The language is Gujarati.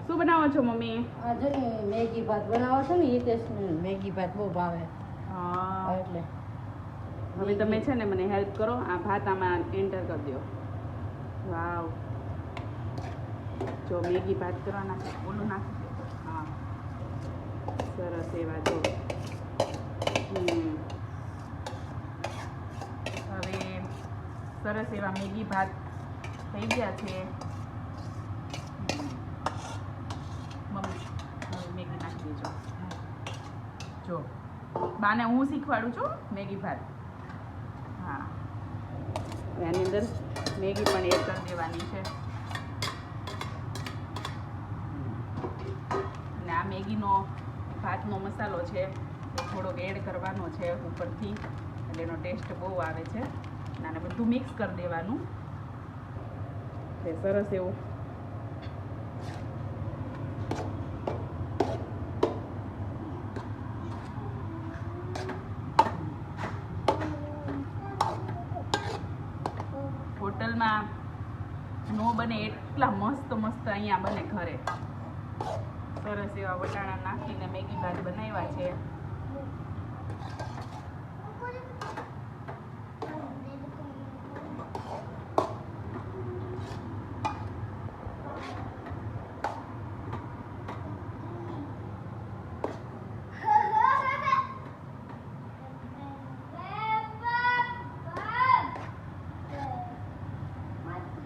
શું બનાવો છો મમ્મી? આ જો ને મેગી ભાત બનાવો છો ને એ ટેસ્ટ મેગી ભાત બહુ ભાવે હા એટલે હવે તમે છે ને મને હેલ્પ કરો, આ ભાત આમાં એન્ટર કરી દો. વાવ, જો મેગી ભાત કરવાના છે, ઓલું નાખી દો. હા સરસ એવા જો. હવે સરસ એવા મેગી ભાત થઈ ગયા છે. મમ્મી હવે મેગી નાખી દેજો. જો બાને હું શીખવાડું છું મેગી ભાત. હા એની અંદર મેગી પણ એડ કરી દેવાની છે. અને આ મેગીનો ભાતનો મસાલો છે એ થોડોક એડ કરવાનો છે ઉપરથી, એટલે એનો ટેસ્ટ બહુ આવે છે. અને બધું મિક્સ કરી દેવાનું એટલે સરસ એવું હોટલમાં નો બને એટલા મસ્ત મસ્ત અહીંયા બને ઘરે. સરસ એવા વટાણા નાખીને મેગી ભાત બનાવ્યા છે.